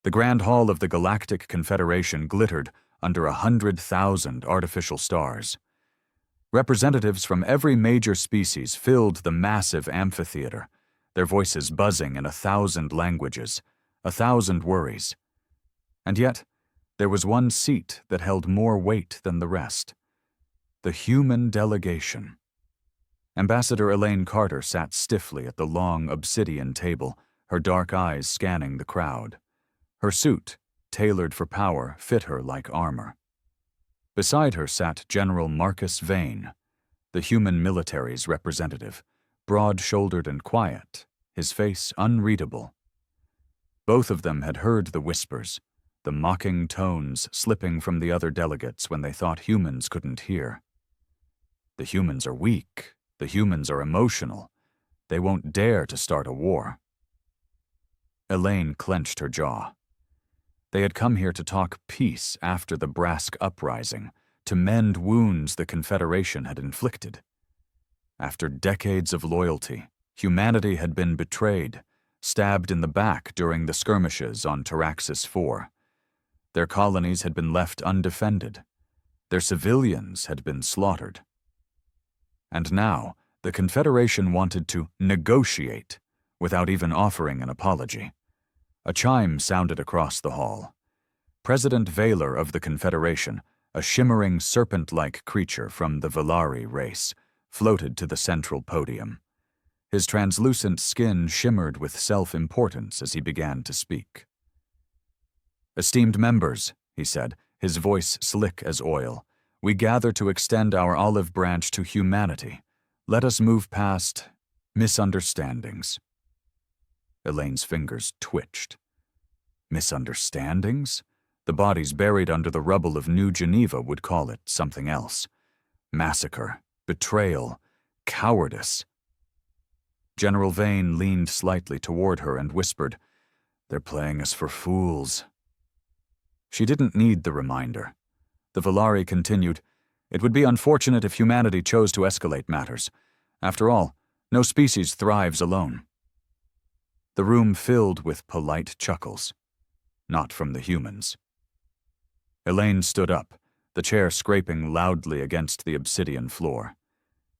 The Grand Hall of the Galactic Confederation glittered under 100,000 artificial stars. Representatives from every major species filled the massive amphitheater, their voices buzzing in 1,000 languages, 1,000 worries. And yet, there was one seat that held more weight than the rest. The human delegation. Ambassador Elaine Carter sat stiffly at the long obsidian table, her dark eyes scanning the crowd. Her suit, tailored for power, fit her like armor. Beside her sat General Marcus Vane, the human military's representative, broad-shouldered and quiet, his face unreadable. Both of them had heard the whispers, the mocking tones slipping from the other delegates when they thought humans couldn't hear. The humans are weak. The humans are emotional. They won't dare to start a war. Elaine clenched her jaw. They had come here to talk peace after the Brask uprising, to mend wounds the Confederation had inflicted. After decades of loyalty, humanity had been betrayed, stabbed in the back during the skirmishes on Taraxis IV. Their colonies had been left undefended. Their civilians had been slaughtered. And now, the Confederation wanted to negotiate without even offering an apology. A chime sounded across the hall. President Vaylor of the Confederation, a shimmering serpent-like creature from the Velari race, floated to the central podium. His translucent skin shimmered with self-importance as he began to speak. "Esteemed members," he said, his voice slick as oil, "we gather to extend our olive branch to humanity. Let us move past misunderstandings." Elaine's fingers twitched. Misunderstandings? The bodies buried under the rubble of New Geneva would call it something else. Massacre, betrayal, cowardice. General Vane leaned slightly toward her and whispered, "They're playing us for fools." She didn't need the reminder. The Velari continued, "It would be unfortunate if humanity chose to escalate matters. After all, no species thrives alone." The room filled with polite chuckles. Not from the humans. Elaine stood up, the chair scraping loudly against the obsidian floor.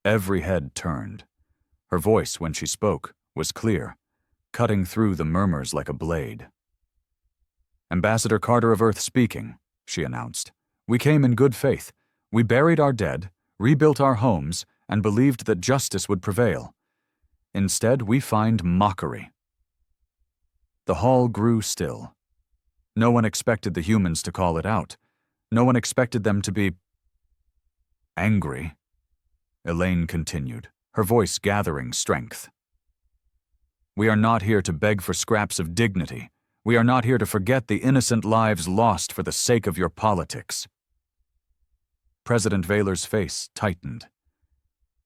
Every head turned. Her voice, when she spoke, was clear, cutting through the murmurs like a blade. "Ambassador Carter of Earth speaking," she announced. "We came in good faith. We buried our dead, rebuilt our homes, and believed that justice would prevail. Instead, we find mockery." The hall grew still. No one expected the humans to call it out. No one expected them to be angry. Elaine continued, her voice gathering strength. "We are not here to beg for scraps of dignity. We are not here to forget the innocent lives lost for the sake of your politics." President Vaylor's face tightened.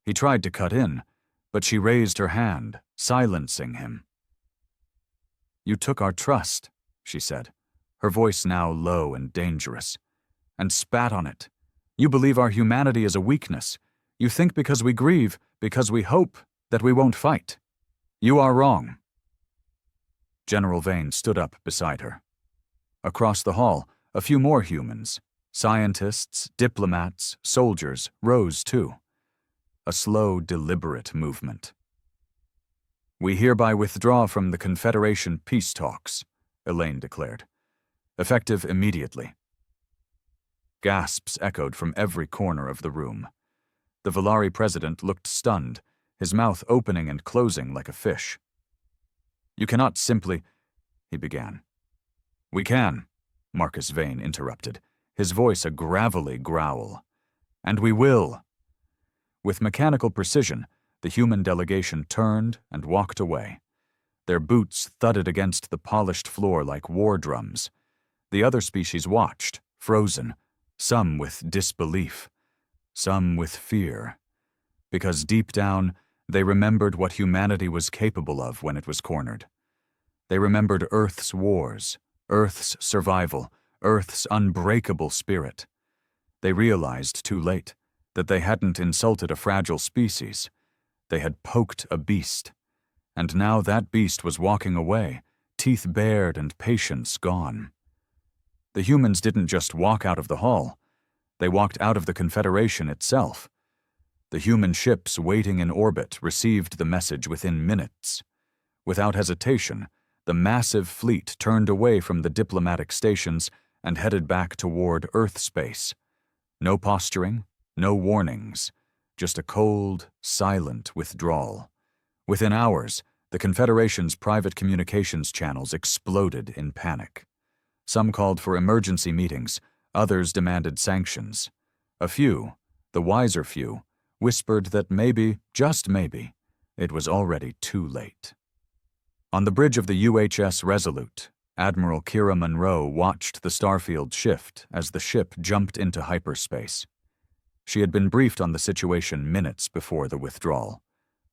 He tried to cut in, but she raised her hand, silencing him. "You took our trust," she said, her voice now low and dangerous, "and spat on it. You believe our humanity is a weakness. You think because we grieve, because we hope, that we won't fight. You are wrong." General Vane stood up beside her. Across the hall, a few more humans, scientists, diplomats, soldiers, rose too. A slow, deliberate movement. "We hereby withdraw from the Confederation peace talks," Elaine declared. "Effective immediately." Gasps echoed from every corner of the room. The Velari president looked stunned, his mouth opening and closing like a fish. "You cannot simply—" he began. "We can," Marcus Vane interrupted, his voice a gravelly growl. "And we will." With mechanical precision, the human delegation turned and walked away. Their boots thudded against the polished floor like war drums. The other species watched, frozen, some with disbelief, some with fear, because deep down they remembered what humanity was capable of when it was cornered. They remembered Earth's wars, Earth's survival, Earth's unbreakable spirit. They realized too late that they hadn't insulted a fragile species. They had poked a beast, and now that beast was walking away, teeth bared and patience gone. The humans didn't just walk out of the hall. They walked out of the Confederation itself. The human ships waiting in orbit received the message within minutes. Without hesitation, the massive fleet turned away from the diplomatic stations and headed back toward Earth space. No posturing, no warnings, just a cold, silent withdrawal. Within hours, the Confederation's private communications channels exploded in panic. Some called for emergency meetings, others demanded sanctions. A few, the wiser few, whispered that maybe, just maybe, it was already too late. On the bridge of the UHS Resolute, Admiral Kira Monroe watched the starfield shift as the ship jumped into hyperspace. She had been briefed on the situation minutes before the withdrawal.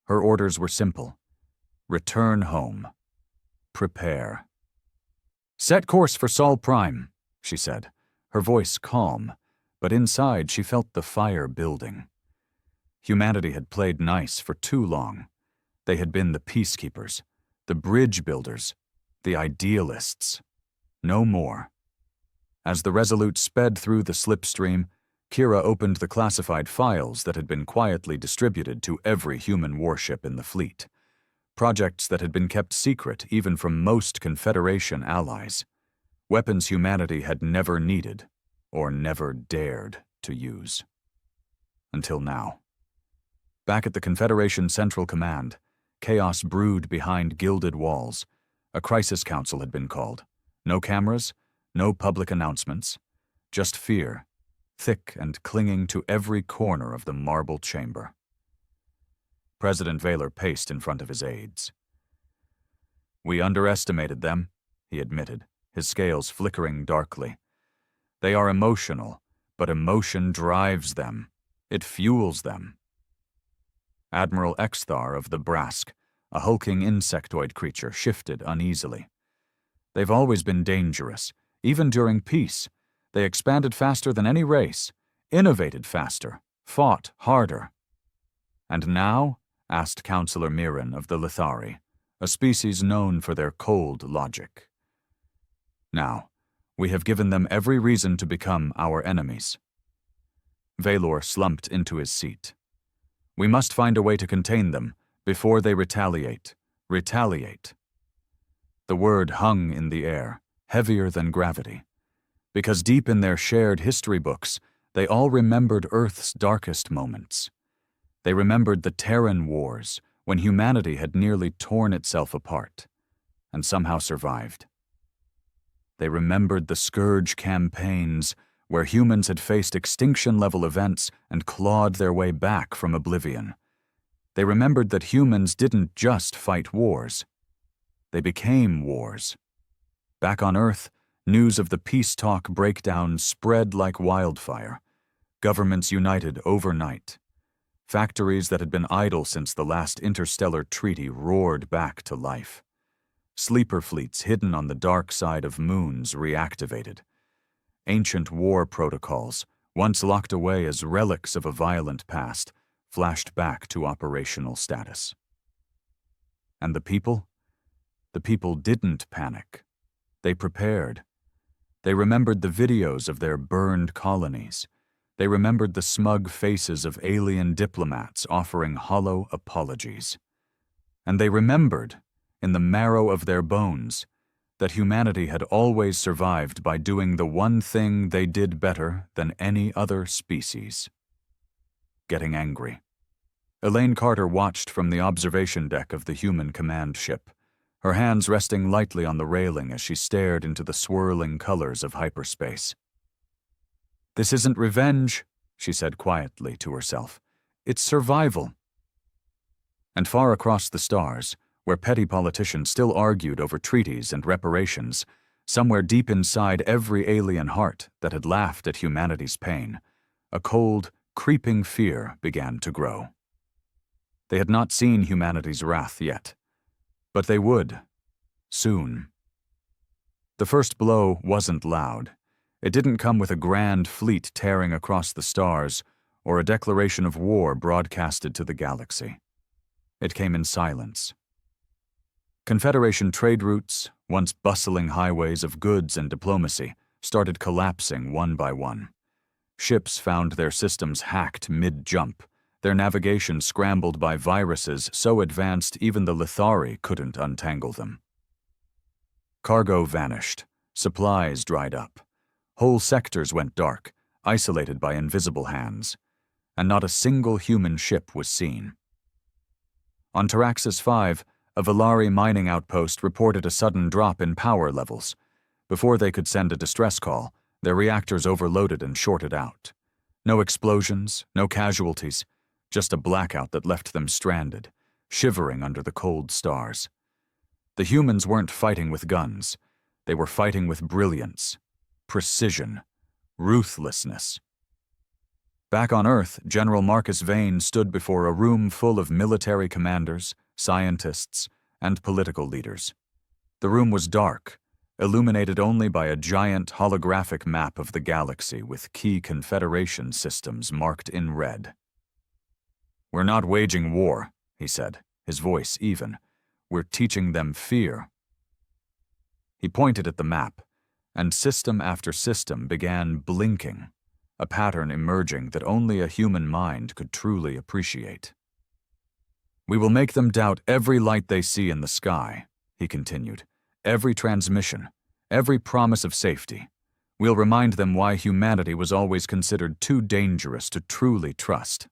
Her orders were simple. Return home. Prepare. Set course for Sol Prime, she said, her voice calm, but inside she felt the fire building. Humanity had played nice for too long. They had been the peacekeepers, the bridge builders, the idealists. No more. As the Resolute sped through the slipstream, Kira opened the classified files that had been quietly distributed to every human warship in the fleet. Projects that had been kept secret even from most Confederation allies. Weapons humanity had never needed, or never dared to use. Until now. Back at the Confederation Central Command, chaos brewed behind gilded walls. A crisis council had been called. No cameras, no public announcements, just fear, thick and clinging to every corner of the marble chamber. President Vaylor paced in front of his aides. We underestimated them, he admitted, his scales flickering darkly. They are emotional, but emotion drives them. It fuels them. Admiral Exthar of the Brask, a hulking insectoid creature, shifted uneasily. They've always been dangerous, even during peace. They expanded faster than any race, innovated faster, fought harder. And now? Asked Councillor Mirren of the Lithari, a species known for their cold logic. Now, we have given them every reason to become our enemies. Vaylor slumped into his seat. We must find a way to contain them before they retaliate. Retaliate. The word hung in the air, heavier than gravity, because deep in their shared history books, they all remembered Earth's darkest moments. They remembered the Terran Wars, when humanity had nearly torn itself apart, and somehow survived. They remembered the Scourge campaigns, where humans had faced extinction-level events and clawed their way back from oblivion. They remembered that humans didn't just fight wars. They became wars. Back on Earth, news of the peace talk breakdown spread like wildfire. Governments united overnight. Factories that had been idle since the last interstellar treaty roared back to life. Sleeper fleets hidden on the dark side of moons reactivated. Ancient war protocols, once locked away as relics of a violent past, flashed back to operational status. And the people? The people didn't panic. They prepared. They remembered the videos of their burned colonies. They remembered the smug faces of alien diplomats offering hollow apologies. And they remembered, in the marrow of their bones, that humanity had always survived by doing the one thing they did better than any other species: getting angry. Elaine Carter watched from the observation deck of the human command ship, her hands resting lightly on the railing as she stared into the swirling colors of hyperspace. This isn't revenge, she said quietly to herself. It's survival. And far across the stars, where petty politicians still argued over treaties and reparations, somewhere deep inside every alien heart that had laughed at humanity's pain, a cold, creeping fear began to grow. They had not seen humanity's wrath yet, but they would, soon. The first blow wasn't loud. It didn't come with a grand fleet tearing across the stars or a declaration of war broadcasted to the galaxy. It came in silence. Confederation trade routes, once bustling highways of goods and diplomacy, started collapsing one by one. Ships found their systems hacked mid-jump, their navigation scrambled by viruses so advanced even the Lithari couldn't untangle them. Cargo vanished, supplies dried up. Whole sectors went dark, isolated by invisible hands, and not a single human ship was seen. On Taraxis 5, a Valari mining outpost reported a sudden drop in power levels. Before they could send a distress call, their reactors overloaded and shorted out. No explosions, no casualties, just a blackout that left them stranded, shivering under the cold stars. The humans weren't fighting with guns. They were fighting with brilliance, precision, ruthlessness. Back on Earth, General Marcus Vane stood before a room full of military commanders, scientists, and political leaders. The room was dark, illuminated only by a giant holographic map of the galaxy with key Confederation systems marked in red. "We're not waging war," he said, his voice even. "We're teaching them fear." He pointed at the map, and system after system began blinking, a pattern emerging that only a human mind could truly appreciate. "We will make them doubt every light they see in the sky," he continued, "every transmission, every promise of safety. We'll remind them why humanity was always considered too dangerous to truly trust."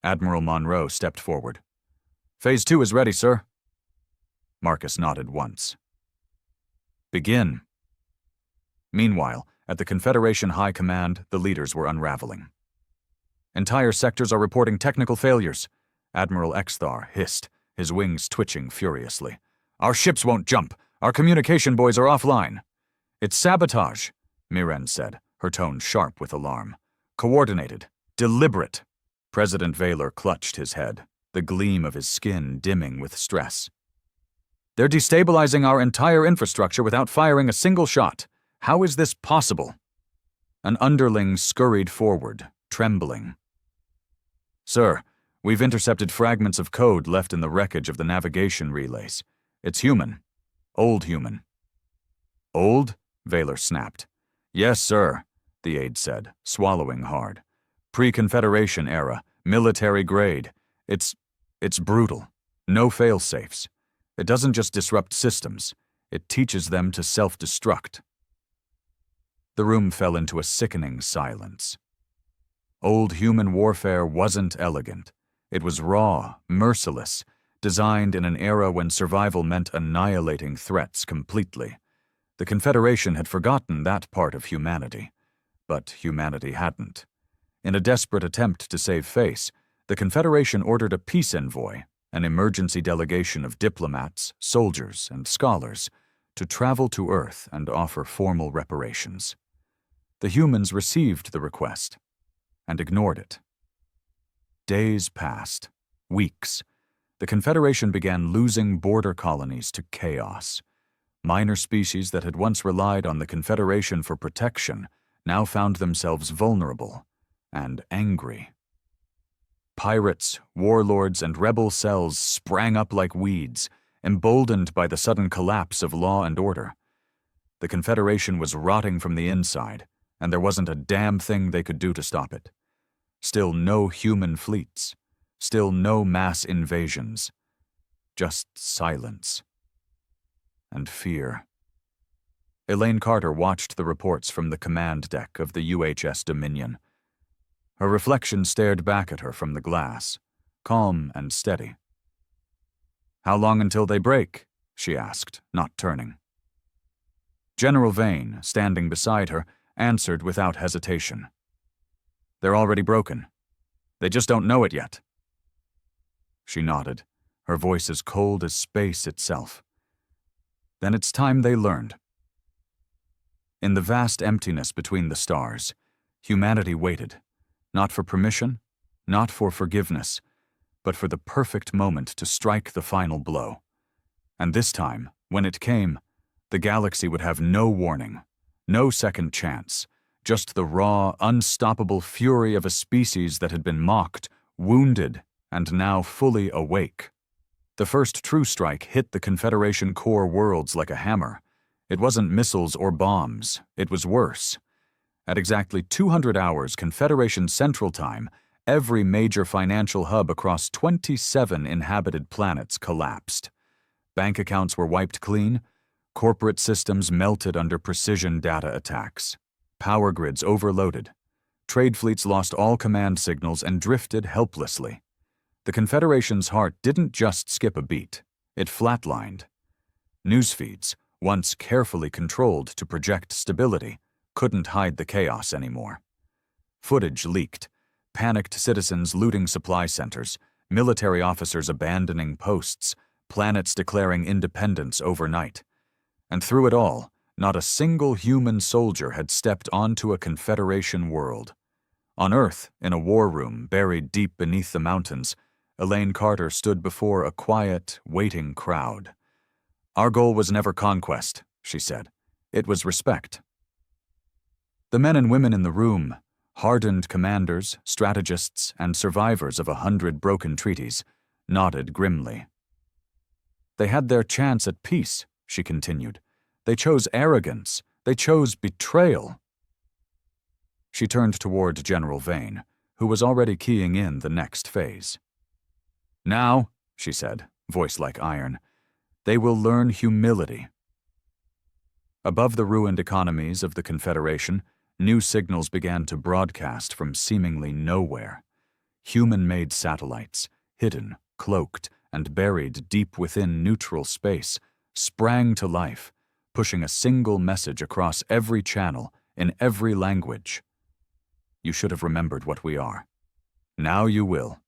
Admiral Monroe stepped forward. "Phase 2 is ready, sir." Marcus nodded once. "Begin." Meanwhile, at the Confederation High Command, the leaders were unraveling. "Entire sectors are reporting technical failures," Admiral Exthar hissed, his wings twitching furiously. "Our ships won't jump. Our communication buoys are offline." "It's sabotage," Mirren said, her tone sharp with alarm. "Coordinated. Deliberate." President Vaylor clutched his head, the gleam of his skin dimming with stress. "They're destabilizing our entire infrastructure without firing a single shot. How is this possible?" An underling scurried forward, trembling. "Sir, we've intercepted fragments of code left in the wreckage of the navigation relays. It's human. Old human." "Old?" Vaylor snapped. "Yes, sir," the aide said, swallowing hard. "Pre-Confederation era, military grade. It's brutal. No fail-safes. It doesn't just disrupt systems. It teaches them to self-destruct." The room fell into a sickening silence. Old human warfare wasn't elegant. It was raw, merciless, designed in an era when survival meant annihilating threats completely. The Confederation had forgotten that part of humanity. But humanity hadn't. In a desperate attempt to save face, the Confederation ordered a peace envoy, an emergency delegation of diplomats, soldiers, and scholars, to travel to Earth and offer formal reparations. The humans received the request and ignored it. Days passed, weeks. The Confederation began losing border colonies to chaos. Minor species that had once relied on the Confederation for protection now found themselves vulnerable and angry. Pirates, warlords, and rebel cells sprang up like weeds, emboldened by the sudden collapse of law and order. The Confederation was rotting from the inside, and there wasn't a damn thing they could do to stop it. Still no human fleets. Still no mass invasions. Just silence. And fear. Elaine Carter watched the reports from the command deck of the UHS Dominion. Her reflection stared back at her from the glass, calm and steady. "How long until they break?" she asked, not turning. General Vane, standing beside her, answered without hesitation. "They're already broken. They just don't know it yet." She nodded, her voice as cold as space itself. "Then it's time they learned." In the vast emptiness between the stars, humanity waited, not for permission, not for forgiveness, but for the perfect moment to strike the final blow. And this time, when it came, the galaxy would have no warning, no second chance, just the raw, unstoppable fury of a species that had been mocked, wounded, and now fully awake. The first true strike hit the Confederation core worlds like a hammer. It wasn't missiles or bombs, it was worse. At exactly 200 hours Confederation Central Time, every major financial hub across 27 inhabited planets collapsed. Bank accounts were wiped clean, corporate systems melted under precision data attacks, power grids overloaded, trade fleets lost all command signals and drifted helplessly. The Confederation's heart didn't just skip a beat, it flatlined. News feeds, once carefully controlled to project stability, couldn't hide the chaos anymore. Footage leaked, panicked citizens looting supply centers, military officers abandoning posts, planets declaring independence overnight. And through it all, not a single human soldier had stepped onto a Confederation world. On Earth, in a war room buried deep beneath the mountains, Elaine Carter stood before a quiet, waiting crowd. "Our goal was never conquest," she said. "It was respect." The men and women in the room, hardened commanders, strategists, and survivors of 100 broken treaties, nodded grimly. "They had their chance at peace," she continued. "They chose arrogance. They chose betrayal." She turned toward General Vane, who was already keying in the next phase. "Now," she said, voice like iron, "they will learn humility." Above the ruined economies of the Confederation, new signals began to broadcast from seemingly nowhere. Human-made satellites, hidden, cloaked, and buried deep within neutral space, sprang to life, pushing a single message across every channel, in every language. "You should have remembered what we are. Now you will."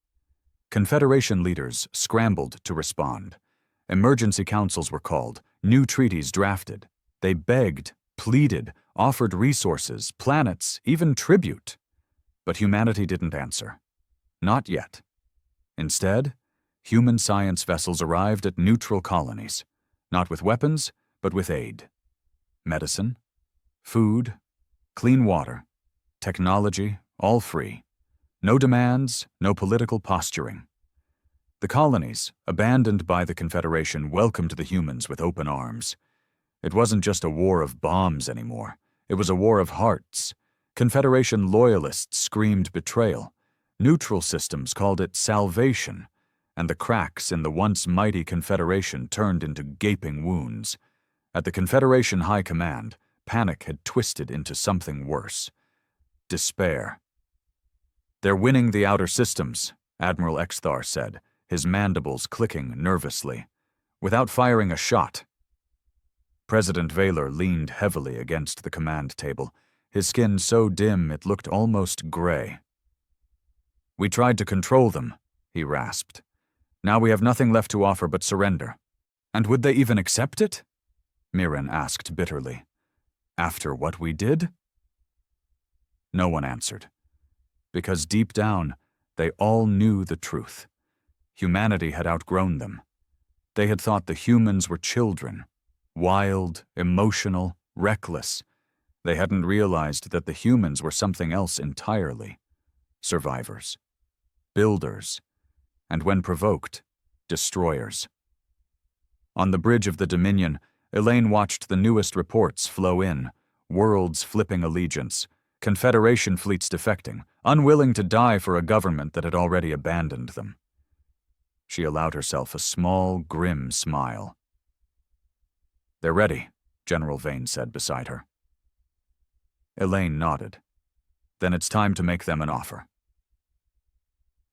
Confederation leaders scrambled to respond. Emergency councils were called, new treaties drafted. They begged, pleaded, offered resources, planets, even tribute. But humanity didn't answer. Not yet. Instead, human science vessels arrived at neutral colonies, not with weapons, but with aid. Medicine, food, clean water, technology, all free. No demands, no political posturing. The colonies, abandoned by the Confederation, welcomed the humans with open arms. It wasn't just a war of bombs anymore. It was a war of hearts. Confederation loyalists screamed betrayal. Neutral systems called it salvation. And the cracks in the once mighty Confederation turned into gaping wounds. At the Confederation High Command, panic had twisted into something worse. Despair. "They're winning the outer systems," Admiral Exthar said, his mandibles clicking nervously, "without firing a shot." President Vaylor leaned heavily against the command table, his skin so dim it looked almost gray. "We tried to control them," he rasped. "Now we have nothing left to offer but surrender." "And would they even accept it?" Mirren asked bitterly. "After what we did?" No one answered. Because deep down, they all knew the truth. Humanity had outgrown them. They had thought the humans were children, wild, emotional, reckless. They hadn't realized that the humans were something else entirely. Survivors. Builders. And when provoked, destroyers. On the bridge of the Dominion, Elaine watched the newest reports flow in, worlds flipping allegiance, Confederation fleets defecting, unwilling to die for a government that had already abandoned them. She allowed herself a small, grim smile. "They're ready," General Vane said beside her. Elaine nodded. "Then it's time to make them an offer."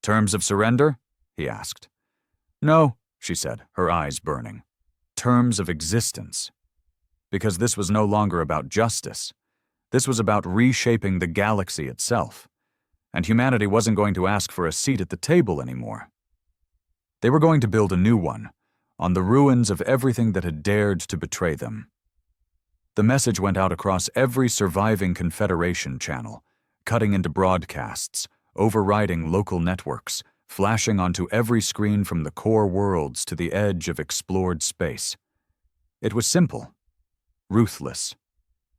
"Terms of surrender?" he asked. "No," she said, her eyes burning. "Terms of existence." Because this was no longer about justice. This was about reshaping the galaxy itself. And humanity wasn't going to ask for a seat at the table anymore. They were going to build a new one, on the ruins of everything that had dared to betray them. The message went out across every surviving Confederation channel, cutting into broadcasts, overriding local networks, flashing onto every screen from the core worlds to the edge of explored space. It was simple, ruthless,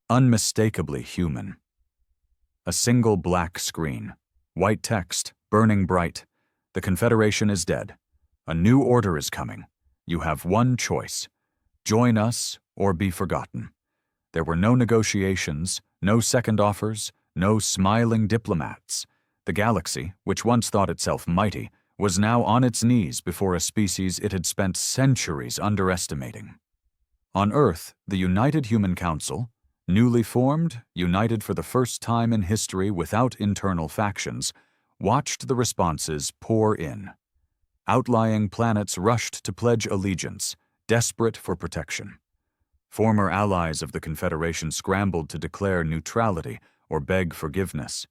unmistakably human. A single black screen, white text, burning bright. The Confederation is dead. A new order is coming. You have one choice. Join us or be forgotten. There were no negotiations, no second offers, no smiling diplomats. The galaxy, which once thought itself mighty, was now on its knees before a species it had spent centuries underestimating. On Earth, the United Human Council, newly formed, united for the first time in history without internal factions, watched the responses pour in. Outlying planets rushed to pledge allegiance, desperate for protection. Former allies of the Confederation scrambled to declare neutrality or beg forgiveness.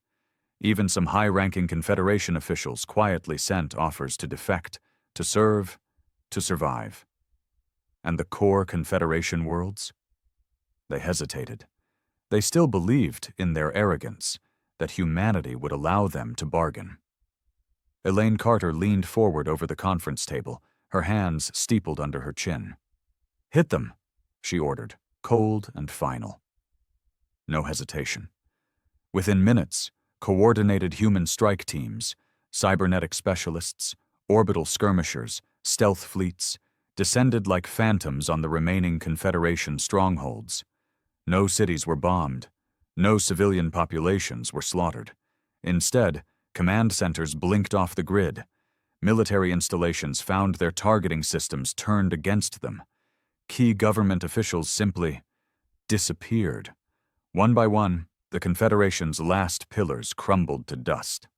Even some high-ranking Confederation officials quietly sent offers to defect, to serve, to survive. And the core Confederation worlds? They hesitated. They still believed, in their arrogance, that humanity would allow them to bargain. Elaine Carter leaned forward over the conference table, her hands steepled under her chin. "Hit them," she ordered, cold and final. No hesitation. Within minutes, coordinated human strike teams, cybernetic specialists, orbital skirmishers, stealth fleets, descended like phantoms on the remaining Confederation strongholds. No cities were bombed. No civilian populations were slaughtered. Instead, command centers blinked off the grid. Military installations found their targeting systems turned against them. Key government officials simply disappeared. One by one, the Confederation's last pillars crumbled to dust.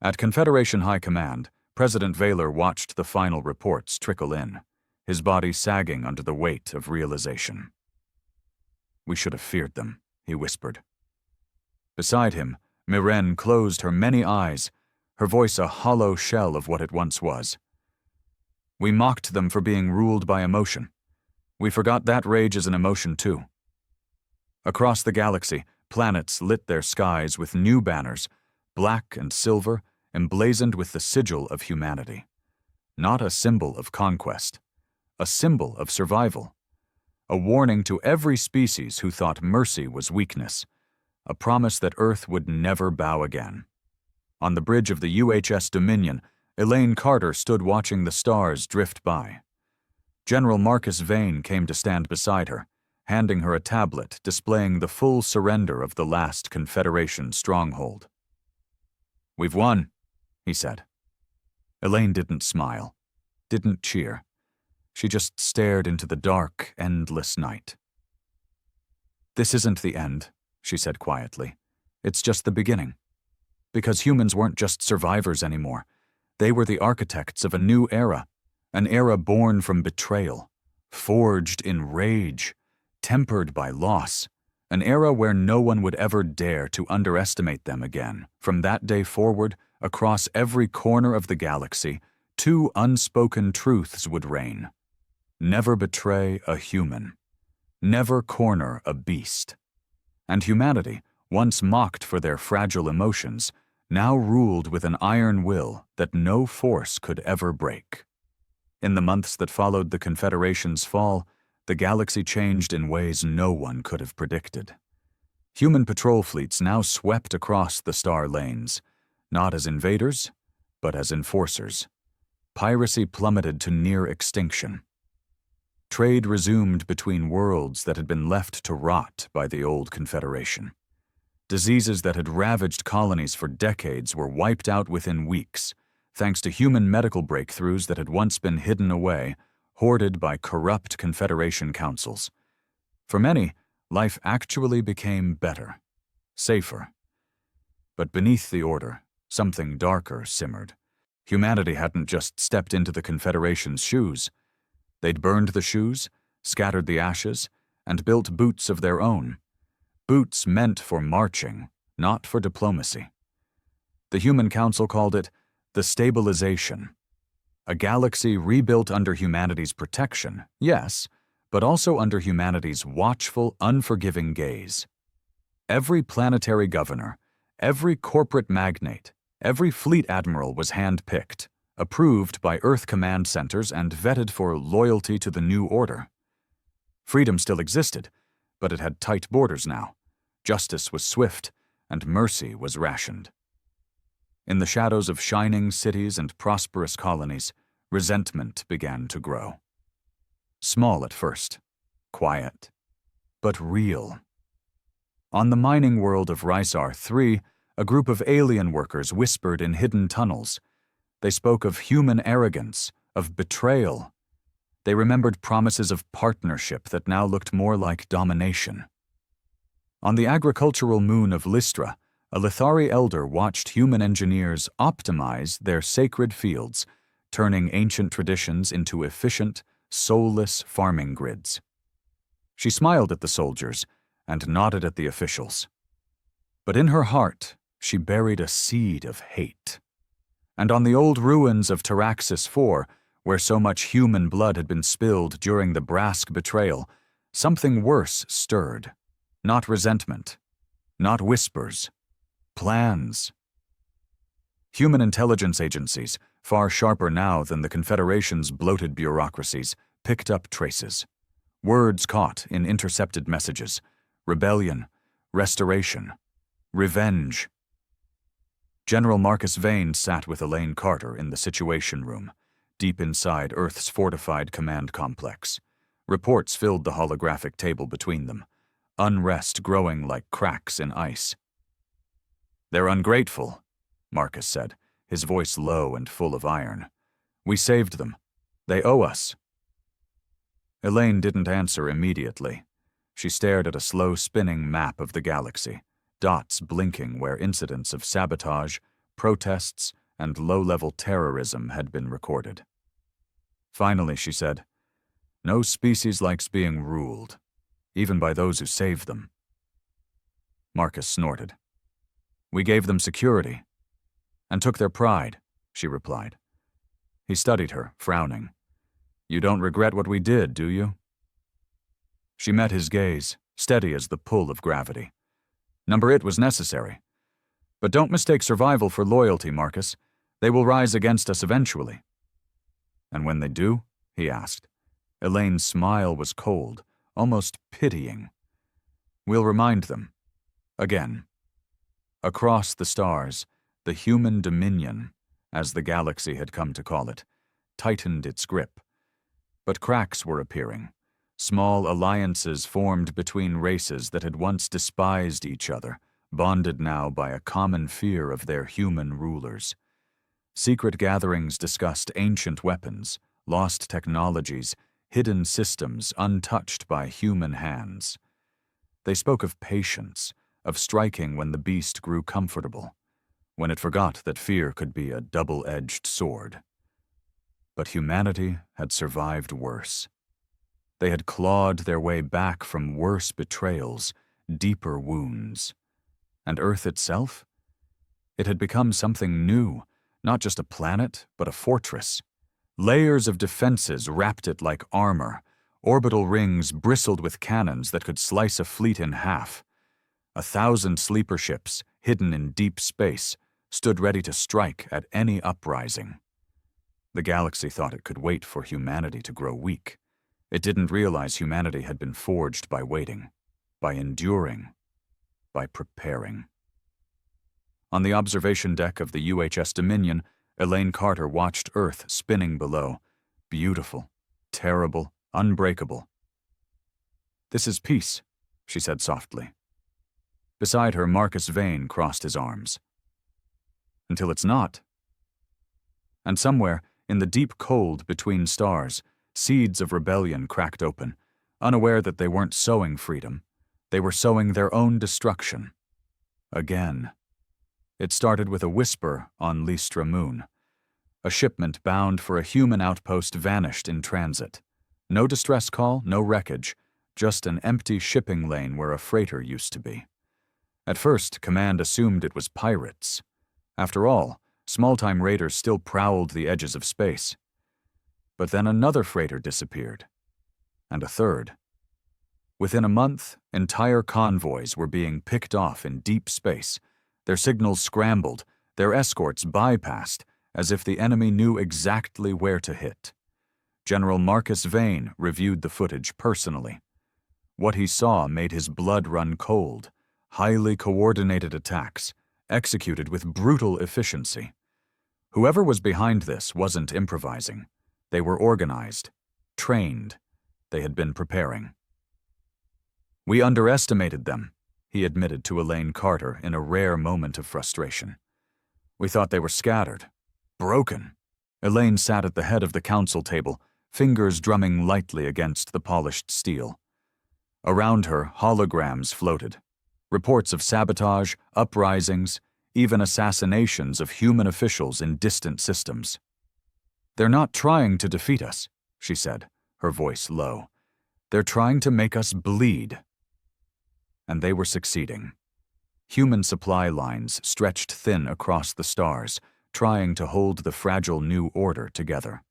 At Confederation High Command, President Vaylor watched the final reports trickle in, his body sagging under the weight of realization. "We should have feared them," he whispered. Beside him, Miren closed her many eyes, her voice a hollow shell of what it once was. "We mocked them for being ruled by emotion. We forgot that rage is an emotion too." Across the galaxy, planets lit their skies with new banners, black and silver, emblazoned with the sigil of humanity. Not a symbol of conquest, a symbol of survival. A warning to every species who thought mercy was weakness, a promise that Earth would never bow again. On the bridge of the UHS Dominion, Elaine Carter stood watching the stars drift by. General Marcus Vane came to stand beside her, handing her a tablet displaying the full surrender of the last Confederation stronghold. "We've won," he said. Elaine didn't smile, didn't cheer. She just stared into the dark, endless night. "This isn't the end," she said quietly. "It's just the beginning. Because humans weren't just survivors anymore. They were the architects of a new era, an era born from betrayal, forged in rage, tempered by loss, an era where no one would ever dare to underestimate them again. From that day forward, across every corner of the galaxy, two unspoken truths would reign. Never betray a human. Never corner a beast. And humanity, once mocked for their fragile emotions, now ruled with an iron will that no force could ever break. In the months that followed the Confederation's fall, the galaxy changed in ways no one could have predicted. Human patrol fleets now swept across the star lanes, not as invaders, but as enforcers. Piracy plummeted to near extinction. Trade resumed between worlds that had been left to rot by the old Confederation. Diseases that had ravaged colonies for decades were wiped out within weeks, thanks to human medical breakthroughs that had once been hidden away, hoarded by corrupt Confederation councils. For many, life actually became better, safer. But beneath the order, something darker simmered. Humanity hadn't just stepped into the Confederation's shoes. They'd burned the shoes, scattered the ashes, and built boots of their own. Boots meant for marching, not for diplomacy. The Human Council called it the stabilization. A galaxy rebuilt under humanity's protection, yes, but also under humanity's watchful, unforgiving gaze. Every planetary governor, every corporate magnate, every fleet admiral was hand-picked, approved by Earth command centers and vetted for loyalty to the new order. Freedom still existed, but it had tight borders now. Justice was swift, and mercy was rationed. In the shadows of shining cities and prosperous colonies, Resentment began to grow. Small at first, quiet, but real. On the mining world of Rysar 3, a group of alien workers whispered in hidden tunnels. They spoke of human arrogance, of betrayal. They remembered promises of partnership that now looked more like domination. On the agricultural moon of Lystra, a Lithari elder watched human engineers optimize their sacred fields, turning ancient traditions into efficient, soulless farming grids. She smiled at the soldiers and nodded at the officials. But in her heart, she buried a seed of hate. And on the old ruins of Taraxis 4, where so much human blood had been spilled during the Brask betrayal, something worse stirred. Not resentment, not whispers, plans. Human intelligence agencies, far sharper now than the Confederation's bloated bureaucracies, picked up traces. Words caught in intercepted messages. Rebellion, restoration, revenge. General Marcus Vane sat with Elaine Carter in the Situation Room, deep inside Earth's fortified command complex. Reports filled the holographic table between them, unrest growing like cracks in ice. "They're ungrateful," Marcus said, his voice low and full of iron. "We saved them. They owe us." Elaine didn't answer immediately. She stared at a slow-spinning map of the galaxy, dots blinking where incidents of sabotage, protests, and low-level terrorism had been recorded. Finally, she said, "No species likes being ruled, even by those who save them." Marcus snorted. "We gave them security, and took their pride," she replied. He studied her, frowning. "You don't regret what we did, do you?" She met his gaze, steady as the pull of gravity. "Number it was necessary. But don't mistake survival for loyalty, Marcus. They will rise against us eventually." "And when they do?" he asked. Elaine's smile was cold, almost pitying. "We'll remind them. Again." Across the stars, the human dominion, as the galaxy had come to call it, tightened its grip. But cracks were appearing. Small alliances formed between races that had once despised each other, bonded now by a common fear of their human rulers. Secret gatherings discussed ancient weapons, lost technologies, hidden systems untouched by human hands. They spoke of patience, of striking when the beast grew comfortable, when it forgot that fear could be a double-edged sword. But humanity had survived worse. They had clawed their way back from worse betrayals, deeper wounds. And Earth itself? It had become something new, not just a planet, but a fortress. Layers of defenses wrapped it like armor. Orbital rings bristled with cannons that could slice a fleet in half. 1,000 sleeper ships, hidden in deep space, stood ready to strike at any uprising. The galaxy thought it could wait for humanity to grow weak. It didn't realize humanity had been forged by waiting, by enduring, by preparing. On the observation deck of the UHS Dominion, Elaine Carter watched Earth spinning below. Beautiful, terrible, unbreakable. "This is peace," she said softly. Beside her, Marcus Vane crossed his arms. "Until it's not." And somewhere, in the deep cold between stars, seeds of rebellion cracked open, unaware that they weren't sowing freedom. They were sowing their own destruction. Again. It started with a whisper on Lystra Moon. A shipment bound for a human outpost vanished in transit. No distress call, no wreckage, just an empty shipping lane where a freighter used to be. At first, Command assumed it was pirates. After all, small-time raiders still prowled the edges of space. But then another freighter disappeared. And a third. Within a month, entire convoys were being picked off in deep space, their signals scrambled, their escorts bypassed, as if the enemy knew exactly where to hit. General Marcus Vane reviewed the footage personally. What he saw made his blood run cold. Highly coordinated attacks, executed with brutal efficiency. Whoever was behind this wasn't improvising. They were organized, trained. They had been preparing. "We underestimated them," he admitted to Elaine Carter in a rare moment of frustration. "We thought they were scattered, broken." Elaine sat at the head of the council table, fingers drumming lightly against the polished steel. Around her, holograms floated. Reports of sabotage, uprisings, even assassinations of human officials in distant systems. "They're not trying to defeat us," she said, her voice low. "They're trying to make us bleed." And they were succeeding. Human supply lines stretched thin across the stars, trying to hold the fragile new order together.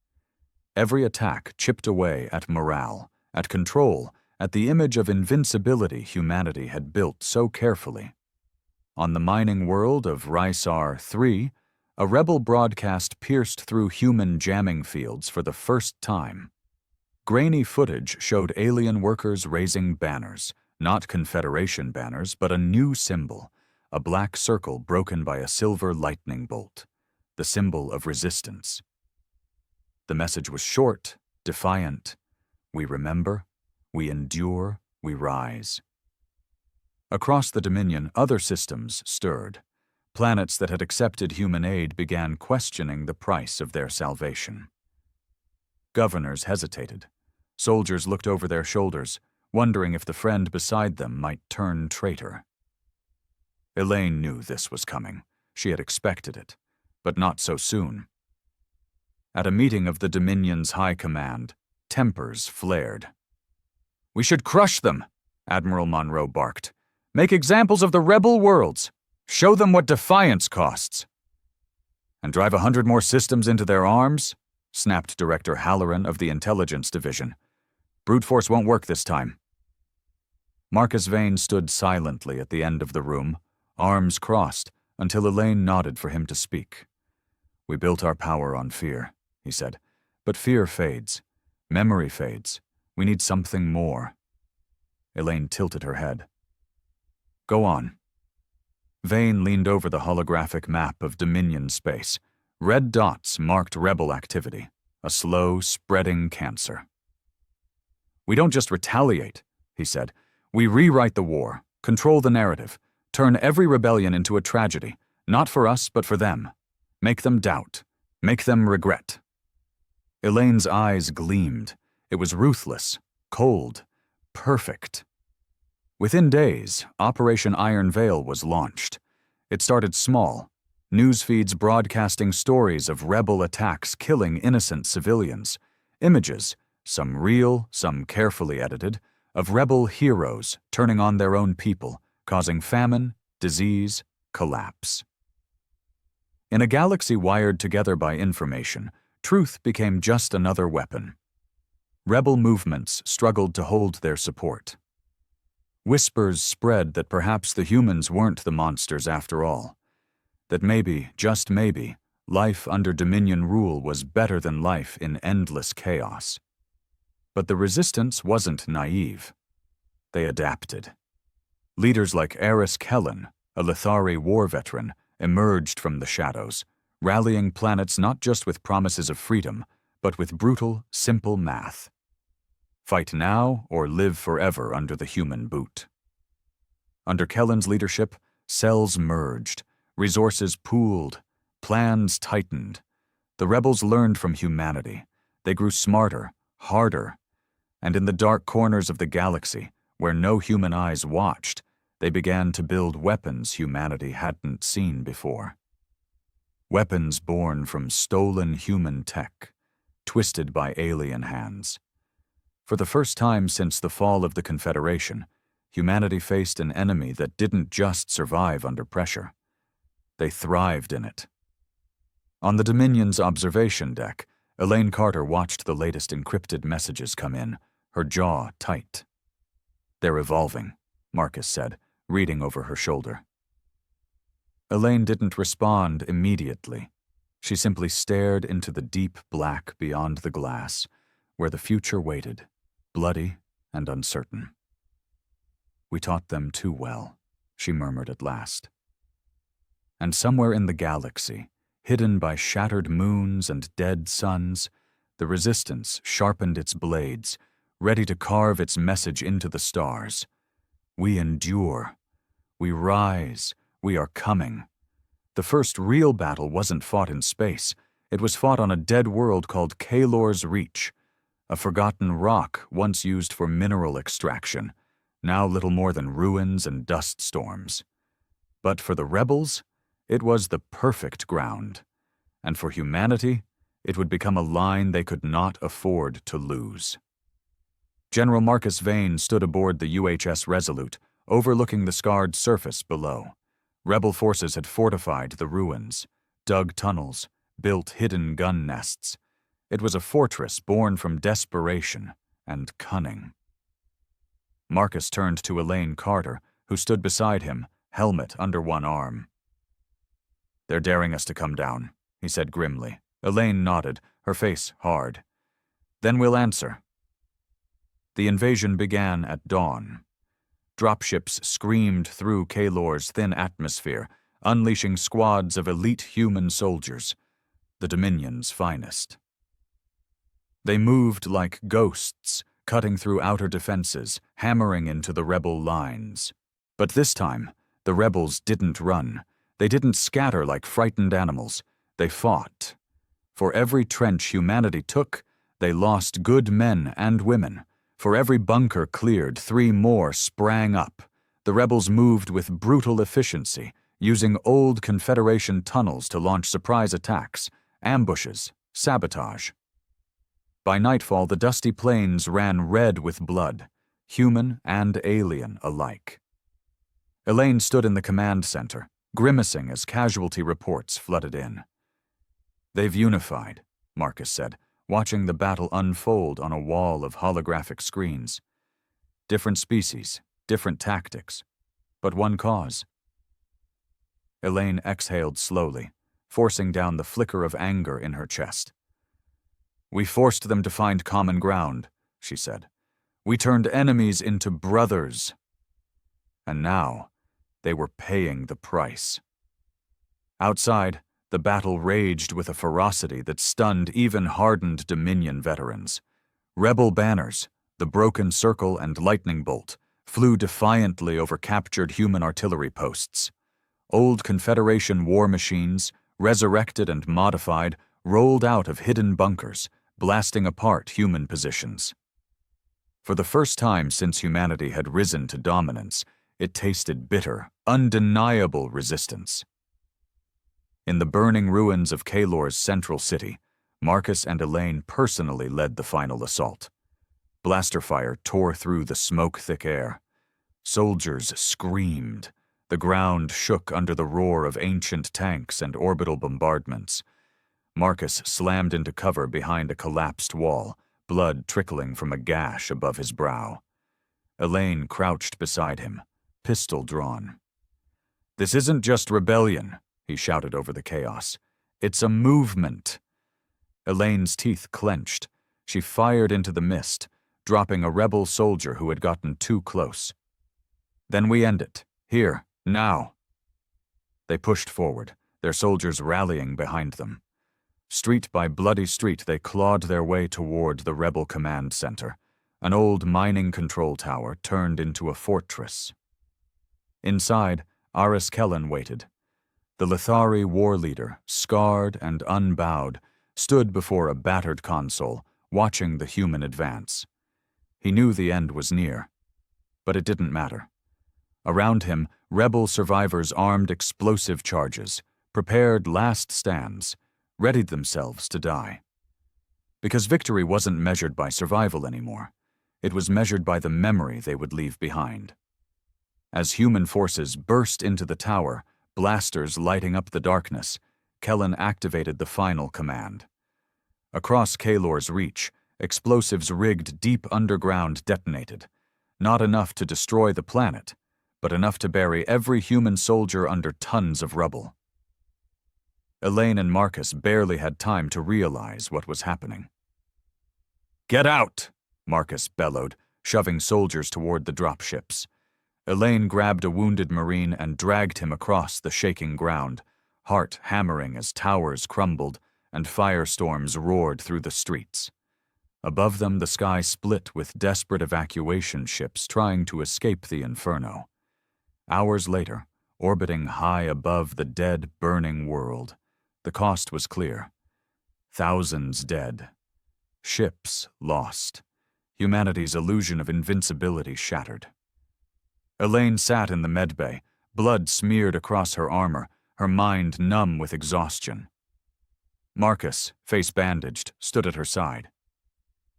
Every attack chipped away at morale, at control, at the image of invincibility humanity had built so carefully. On the mining world of Rysar 3, a rebel broadcast pierced through human jamming fields for the first time. Grainy footage showed alien workers raising banners, not Confederation banners, but a new symbol, a black circle broken by a silver lightning bolt, the symbol of resistance. The message was short, defiant. We remember, we endure, we rise. Across the Dominion, other systems stirred. Planets that had accepted human aid began questioning the price of their salvation. Governors hesitated. Soldiers looked over their shoulders, wondering if the friend beside them might turn traitor. Elaine knew this was coming. She had expected it, but not so soon. At a meeting of the Dominion's High Command, tempers flared. "We should crush them," Admiral Monroe barked. "Make examples of the rebel worlds. Show them what defiance costs." "And drive 100 more systems into their arms?" snapped Director Halloran of the Intelligence Division. "Brute force won't work this time." Marcus Vane stood silently at the end of the room, arms crossed, until Elaine nodded for him to speak. "We built our power on fear," he said. "But fear fades. Memory fades. We need something more." Elaine tilted her head. "Go on." Vane leaned over the holographic map of Dominion space. Red dots marked rebel activity, a slow, spreading cancer. "We don't just retaliate," he said. "We rewrite the war, control the narrative, turn every rebellion into a tragedy, not for us, but for them. Make them doubt. Make them regret." Elaine's eyes gleamed. It was ruthless, cold, perfect. Within days, Operation Iron Veil was launched. It started small, news feeds broadcasting stories of rebel attacks killing innocent civilians, images, some real, some carefully edited, of rebel heroes turning on their own people, causing famine, disease, collapse. In a galaxy wired together by information, truth became just another weapon. Rebel movements struggled to hold their support. Whispers spread that perhaps the humans weren't the monsters after all, that maybe, just maybe, life under Dominion rule was better than life in endless chaos. But the resistance wasn't naive. They adapted. Leaders like Eris Kellen, a Lithari war veteran, emerged from the shadows, rallying planets not just with promises of freedom, but with brutal, simple math. Fight now or live forever under the human boot. Under Kellen's leadership, cells merged, resources pooled, plans tightened. The rebels learned from humanity. They grew smarter, harder, and in the dark corners of the galaxy, where no human eyes watched, they began to build weapons humanity hadn't seen before. Weapons born from stolen human tech, twisted by alien hands. For the first time since the fall of the Confederation, humanity faced an enemy that didn't just survive under pressure. They thrived in it. On the Dominion's observation deck, Elaine Carter watched the latest encrypted messages come in, her jaw tight. "They're evolving," Marcus said, reading over her shoulder. Elaine didn't respond immediately. She simply stared into the deep black beyond the glass, where the future waited, bloody and uncertain. "We taught them too well," she murmured at last. And somewhere in the galaxy, hidden by shattered moons and dead suns, the resistance sharpened its blades, ready to carve its message into the stars. We endure. We rise. We are coming. The first real battle wasn't fought in space. It was fought on a dead world called Kalor's Reach, a forgotten rock once used for mineral extraction, now little more than ruins and dust storms. But for the rebels, it was the perfect ground. And for humanity, it would become a line they could not afford to lose. General Marcus Vane stood aboard the UHS Resolute, overlooking the scarred surface below. Rebel forces had fortified the ruins, dug tunnels, built hidden gun nests. It was a fortress born from desperation and cunning. Marcus turned to Elaine Carter, who stood beside him, helmet under one arm. "They're daring us to come down," he said grimly. Elaine nodded, her face hard. "Then we'll answer." The invasion began at dawn. Dropships screamed through Kalor's thin atmosphere, unleashing squads of elite human soldiers, the Dominion's finest. They moved like ghosts, cutting through outer defenses, hammering into the rebel lines. But this time, the rebels didn't run. They didn't scatter like frightened animals. They fought. For every trench humanity took, they lost good men and women. For every bunker cleared, 3 more sprang up. The rebels moved with brutal efficiency, using old Confederation tunnels to launch surprise attacks, ambushes, sabotage. By nightfall, the dusty plains ran red with blood, human and alien alike. Elaine stood in the command center, grimacing as casualty reports flooded in. "They've unified," Marcus said, watching the battle unfold on a wall of holographic screens. "Different species, different tactics, but one cause." Elaine exhaled slowly, forcing down the flicker of anger in her chest. "We forced them to find common ground," she said. "We turned enemies into brothers." And now, they were paying the price. Outside, the battle raged with a ferocity that stunned even hardened Dominion veterans. Rebel banners, the Broken Circle and Lightning Bolt, flew defiantly over captured human artillery posts. Old Confederation war machines, resurrected and modified, rolled out of hidden bunkers, blasting apart human positions. For the first time since humanity had risen to dominance, it tasted bitter, undeniable resistance. In the burning ruins of Kalor's central city, Marcus and Elaine personally led the final assault. Blaster fire tore through the smoke-thick air. Soldiers screamed. The ground shook under the roar of ancient tanks and orbital bombardments. Marcus slammed into cover behind a collapsed wall, blood trickling from a gash above his brow. Elaine crouched beside him, pistol drawn. "This isn't just rebellion," he shouted over the chaos. "It's a movement." Elaine's teeth clenched. She fired into the mist, dropping a rebel soldier who had gotten too close. "Then we end it. Here, now." They pushed forward, their soldiers rallying behind them. Street by bloody street, they clawed their way toward the rebel command center, an old mining control tower turned into a fortress. Inside, Aris Kellen waited. The Lithari war leader, scarred and unbowed, stood before a battered console, watching the human advance. He knew the end was near, but it didn't matter. Around him, rebel survivors armed explosive charges, prepared last stands, readied themselves to die. Because victory wasn't measured by survival anymore. It was measured by the memory they would leave behind. As human forces burst into the tower, blasters lighting up the darkness, Kellen activated the final command. Across Kalor's Reach, explosives rigged deep underground detonated, not enough to destroy the planet, but enough to bury every human soldier under tons of rubble. Elaine and Marcus barely had time to realize what was happening. "Get out!" Marcus bellowed, shoving soldiers toward the dropships. Elaine grabbed a wounded Marine and dragged him across the shaking ground, heart hammering as towers crumbled, and firestorms roared through the streets. Above them, the sky split with desperate evacuation ships trying to escape the inferno. Hours later, orbiting high above the dead, burning world, the cost was clear. Thousands dead. Ships lost. Humanity's illusion of invincibility shattered. Elaine sat in the medbay, blood smeared across her armor, her mind numb with exhaustion. Marcus, face bandaged, stood at her side.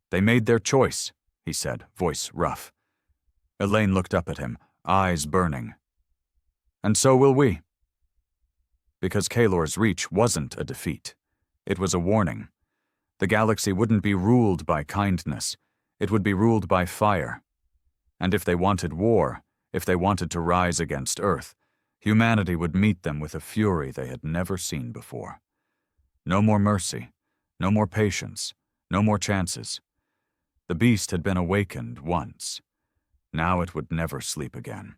"They made their choice," he said, voice rough. Elaine looked up at him, eyes burning. "And so will we." Because Kalor's reach wasn't a defeat. It was a warning. The galaxy wouldn't be ruled by kindness. It would be ruled by fire. And if they wanted war, if they wanted to rise against Earth, humanity would meet them with a fury they had never seen before. No more mercy, no more patience, no more chances. The beast had been awakened once. Now it would never sleep again.